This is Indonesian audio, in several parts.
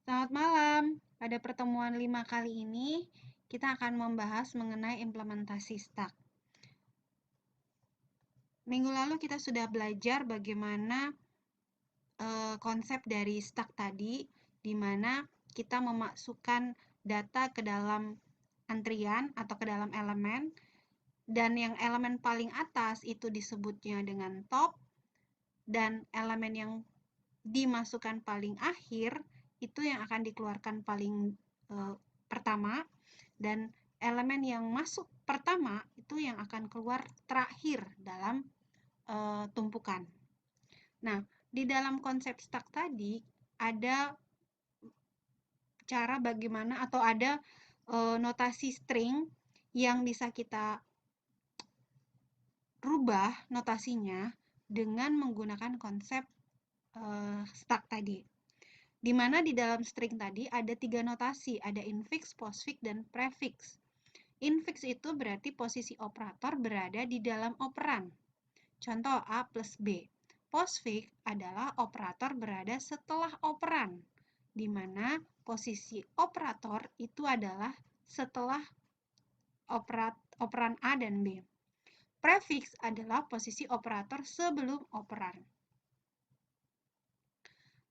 Selamat malam. Pada pertemuan 5 kali ini, kita akan membahas mengenai implementasi stack. Minggu lalu kita sudah belajar bagaimana konsep dari stack tadi, di mana kita memasukkan data ke dalam antrian atau ke dalam elemen, dan yang elemen paling atas itu disebutnya dengan top, dan elemen yang dimasukkan paling akhir itu yang akan dikeluarkan paling pertama, dan elemen yang masuk pertama itu yang akan keluar terakhir dalam tumpukan. Nah, di dalam konsep stack tadi ada cara bagaimana atau ada notasi string yang bisa kita rubah notasinya dengan menggunakan konsep stack tadi. Di mana di dalam string tadi ada 3 notasi, ada infix, postfix, dan prefix. Infix itu berarti posisi operator berada di dalam operan. Contoh A plus B. Postfix adalah operator berada setelah operan, di mana posisi operator itu adalah setelah operan A dan B. Prefix adalah posisi operator sebelum operan.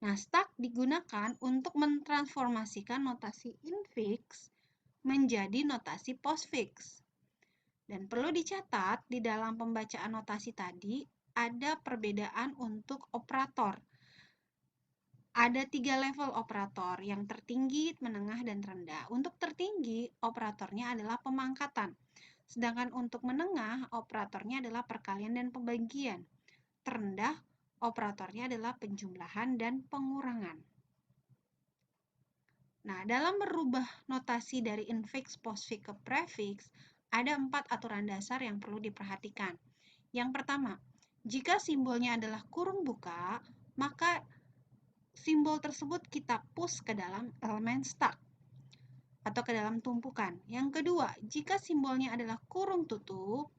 Nah, stack digunakan untuk mentransformasikan notasi infix menjadi notasi postfix. Dan perlu dicatat, di dalam pembacaan notasi tadi, ada perbedaan untuk operator. Ada 3 level operator, yang tertinggi, menengah, dan rendah. Untuk tertinggi, operatornya adalah pemangkatan. Sedangkan untuk menengah, operatornya adalah perkalian dan pembagian. Terendah, operatornya adalah penjumlahan dan pengurangan. Nah, dalam merubah notasi dari infix, postfix ke prefix, ada 4 aturan dasar yang perlu diperhatikan. Yang pertama, jika simbolnya adalah kurung buka, maka simbol tersebut kita push ke dalam elemen stack atau ke dalam tumpukan. Yang kedua, jika simbolnya adalah kurung tutup,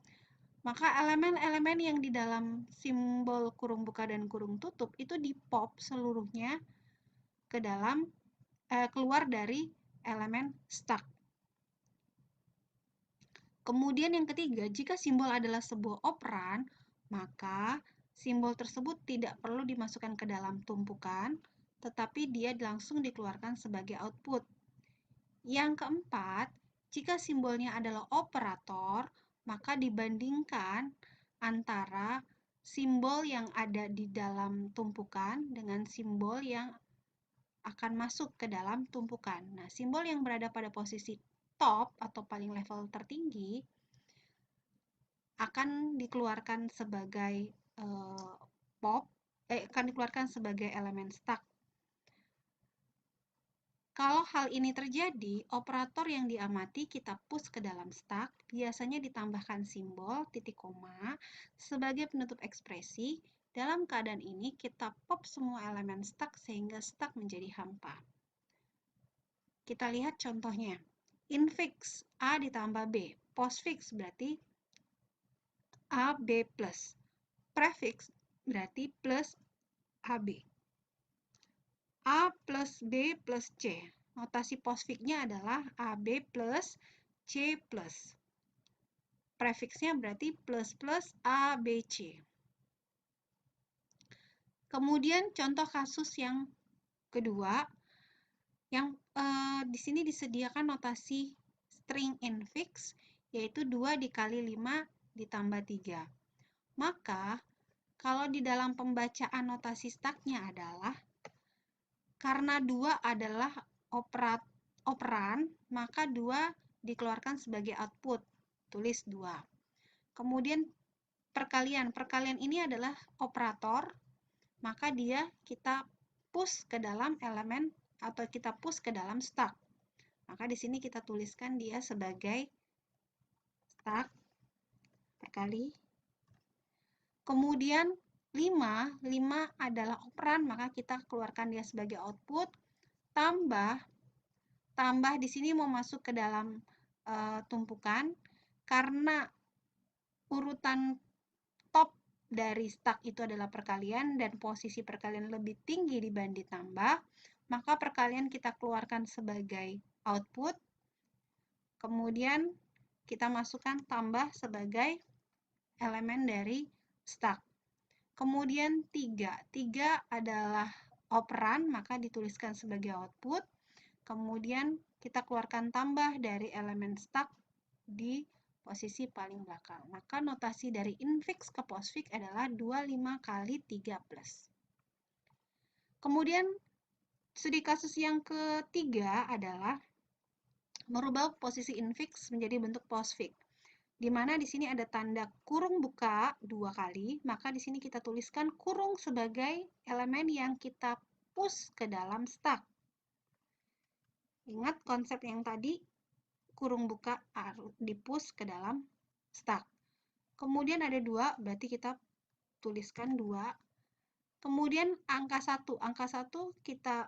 maka elemen-elemen yang di dalam simbol kurung buka dan kurung tutup itu di-pop seluruhnya ke dalam keluar dari elemen stack. Kemudian yang ketiga, jika simbol adalah sebuah operan, maka simbol tersebut tidak perlu dimasukkan ke dalam tumpukan, tetapi dia langsung dikeluarkan sebagai output. Yang keempat, jika simbolnya adalah operator, maka dibandingkan antara simbol yang ada di dalam tumpukan dengan simbol yang akan masuk ke dalam tumpukan. Nah, simbol yang berada pada posisi top atau paling level tertinggi akan dikeluarkan sebagai akan dikeluarkan sebagai elemen stack. Kalau hal ini terjadi, operator yang diamati kita push ke dalam stack, biasanya ditambahkan simbol titik koma sebagai penutup ekspresi. Dalam keadaan ini, kita pop semua elemen stack sehingga stack menjadi hampa. Kita lihat contohnya. Infix A ditambah B. Postfix berarti A, B plus. Prefix berarti plus AB. A plus B plus C. Notasi postfixnya adalah AB plus C plus. Prefixnya berarti plus plus ABC. Kemudian contoh kasus yang kedua, yang di sini disediakan notasi string infix, yaitu 2 dikali 5 ditambah 3. Maka, kalau di dalam pembacaan notasi stacknya adalah, karena 2 adalah operan, maka 2 dikeluarkan sebagai output, tulis 2. Kemudian perkalian ini adalah operator, maka dia kita push ke dalam elemen atau kita push ke dalam stack. Maka di sini kita tuliskan dia sebagai stack perkali. Kemudian 5 adalah operan, maka kita keluarkan dia sebagai output, tambah di sini mau masuk ke dalam tumpukan, karena urutan top dari stack itu adalah perkalian dan posisi perkalian lebih tinggi dibanding tambah, maka perkalian kita keluarkan sebagai output, kemudian kita masukkan tambah sebagai elemen dari stack. Kemudian 3 adalah operan, maka dituliskan sebagai output. Kemudian kita keluarkan tambah dari elemen stack di posisi paling belakang. Maka notasi dari infix ke postfix adalah 25 kali 3 plus. Kemudian studi kasus yang ketiga adalah merubah posisi infix menjadi bentuk postfix. Di mana di sini ada tanda kurung buka 2 kali, maka di sini kita tuliskan kurung sebagai elemen yang kita push ke dalam stack. Ingat konsep yang tadi, kurung buka di-push ke dalam stack. Kemudian ada 2, berarti kita tuliskan 2. Kemudian angka 1 kita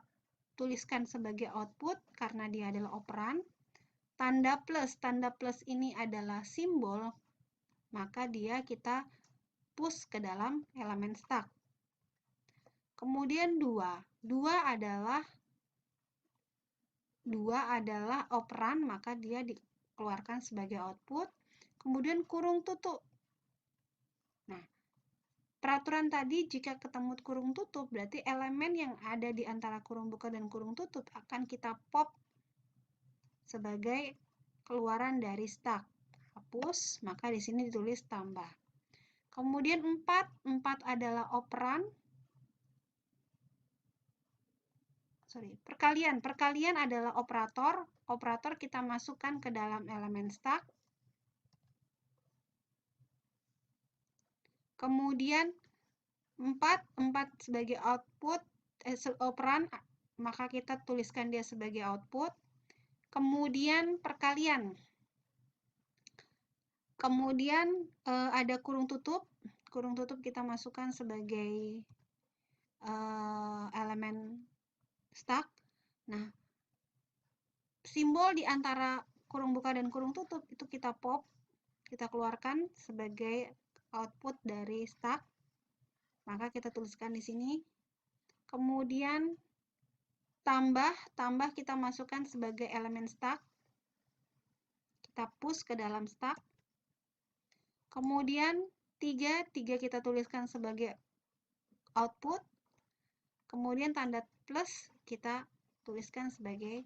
tuliskan sebagai output karena dia adalah operan. Tanda plus ini adalah simbol, maka dia kita push ke dalam elemen stack. Kemudian 2 adalah operan, maka dia dikeluarkan sebagai output. Kemudian kurung tutup. Nah, peraturan tadi jika ketemu kurung tutup, berarti elemen yang ada di antara kurung buka dan kurung tutup akan kita pop sebagai keluaran dari stack. Hapus, maka di sini ditulis tambah. Kemudian 4 adalah operan. Perkalian adalah operator. Operator kita masukkan ke dalam elemen stack. Kemudian 4 sebagai output, operan, maka kita tuliskan dia sebagai output. Kemudian perkalian. Kemudian ada kurung tutup. Kurung tutup kita masukkan sebagai elemen stack. Nah, simbol di antara kurung buka dan kurung tutup itu kita pop, kita keluarkan sebagai output dari stack. Maka kita tuliskan di sini. Kemudian tambah kita masukkan sebagai elemen stack. Kita push ke dalam stack. Kemudian 3 kita tuliskan sebagai output. Kemudian tanda plus kita tuliskan sebagai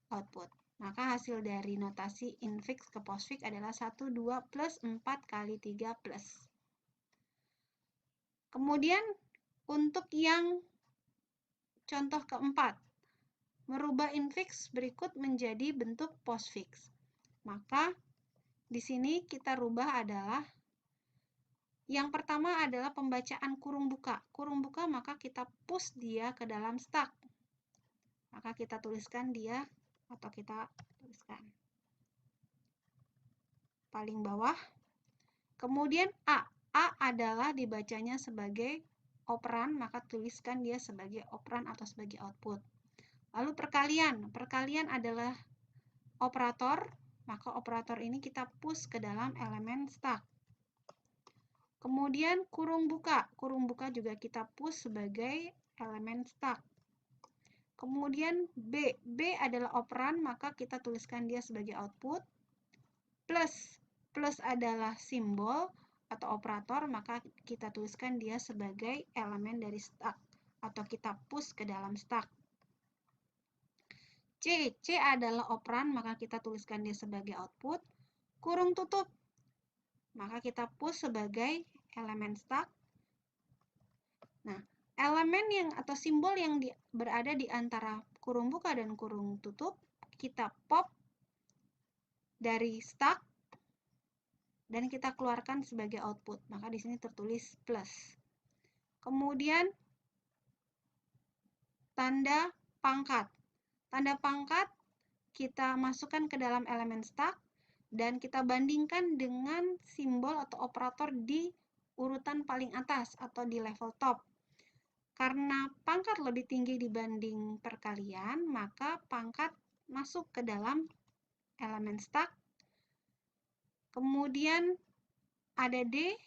output. Maka hasil dari notasi infix ke postfix adalah 1, 2, plus 4 kali 3 plus. Kemudian untuk yang contoh keempat, merubah infix berikut menjadi bentuk postfix. Maka di sini kita rubah adalah yang pertama adalah pembacaan kurung buka. Kurung buka maka kita push dia ke dalam stack. Maka kita tuliskan dia atau kita tuliskan paling bawah. Kemudian A adalah dibacanya sebagai operan, maka tuliskan dia sebagai operan atau sebagai output. Lalu perkalian adalah operator, maka operator ini kita push ke dalam elemen stack. Kemudian kurung buka juga kita push sebagai elemen stack. Kemudian B adalah operan, maka kita tuliskan dia sebagai output. Plus adalah simbol atau operator, maka kita tuliskan dia sebagai elemen dari stack atau kita push ke dalam stack. C adalah operan, maka kita tuliskan dia sebagai output. Kurung tutup, maka kita push sebagai elemen stack. Nah, elemen atau simbol yang berada di antara kurung buka dan kurung tutup, kita pop dari stack dan kita keluarkan sebagai output. Maka di sini tertulis plus. Kemudian tanda pangkat. Tanda pangkat kita masukkan ke dalam elemen stack dan kita bandingkan dengan simbol atau operator di urutan paling atas atau di level top. Karena pangkat lebih tinggi dibanding perkalian, maka pangkat masuk ke dalam elemen stack. Kemudian ada D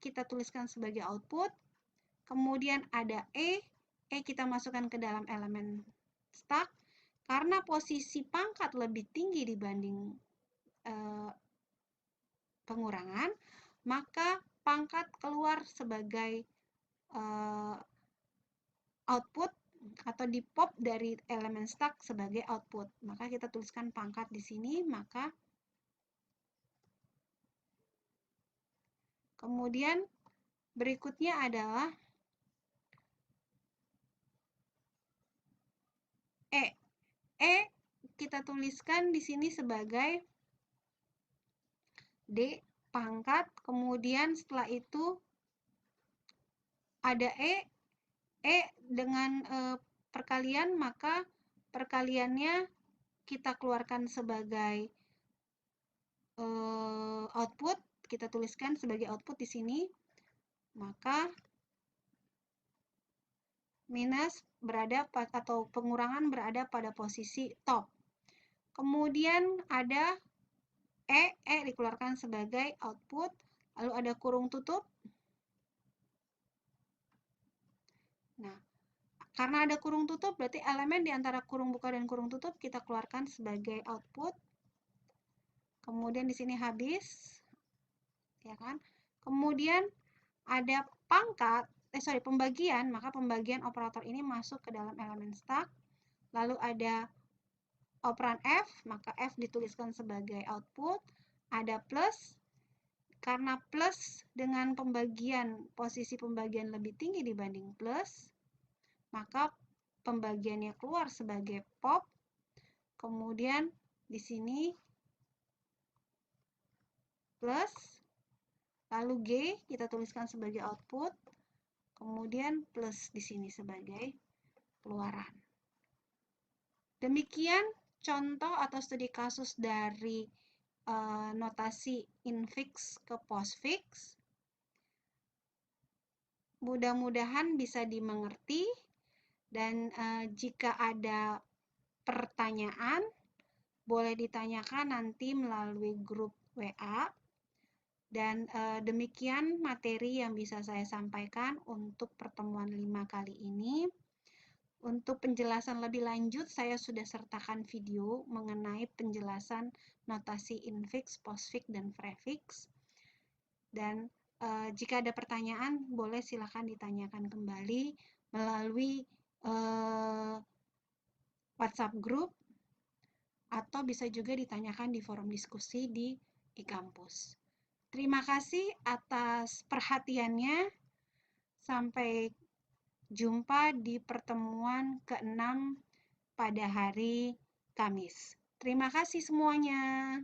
kita tuliskan sebagai output. Kemudian ada E E kita masukkan ke dalam elemen stuck. Karena posisi pangkat lebih tinggi dibanding pengurangan, maka pangkat keluar sebagai output atau di pop dari elemen stuck sebagai output. Maka kita tuliskan pangkat di sini, maka kemudian berikutnya adalah E. E kita tuliskan di sini sebagai D pangkat, kemudian setelah itu ada E dengan perkalian, maka perkaliannya kita keluarkan sebagai output, kita tuliskan sebagai output di sini, maka minus berada atau pengurangan berada pada posisi top. Kemudian ada E dikeluarkan sebagai output, lalu ada kurung tutup. Nah, karena ada kurung tutup, berarti elemen di antara kurung buka dan kurung tutup kita keluarkan sebagai output. Kemudian di sini habis, ya kan? Kemudian ada pangkat, pembagian, maka pembagian operator ini masuk ke dalam elemen stuck. Lalu ada operan F, maka F dituliskan sebagai output. Ada plus, karena plus dengan pembagian, posisi pembagian lebih tinggi dibanding plus, maka pembagiannya keluar sebagai pop. Kemudian di sini plus, lalu G kita tuliskan sebagai output, kemudian plus di sini sebagai keluaran. Demikian contoh atau studi kasus dari notasi infix ke postfix. Mudah-mudahan bisa dimengerti, dan jika ada pertanyaan boleh ditanyakan nanti melalui grup WA. Dan demikian materi yang bisa saya sampaikan untuk pertemuan 5 kali ini. Untuk penjelasan lebih lanjut, saya sudah sertakan video mengenai penjelasan notasi infix, postfix, dan prefix. Dan jika ada pertanyaan, boleh silakan ditanyakan kembali melalui WhatsApp group, atau bisa juga ditanyakan di forum diskusi di eKampus. Terima kasih atas perhatiannya. Sampai jumpa di pertemuan ke-6 pada hari Kamis. Terima kasih semuanya.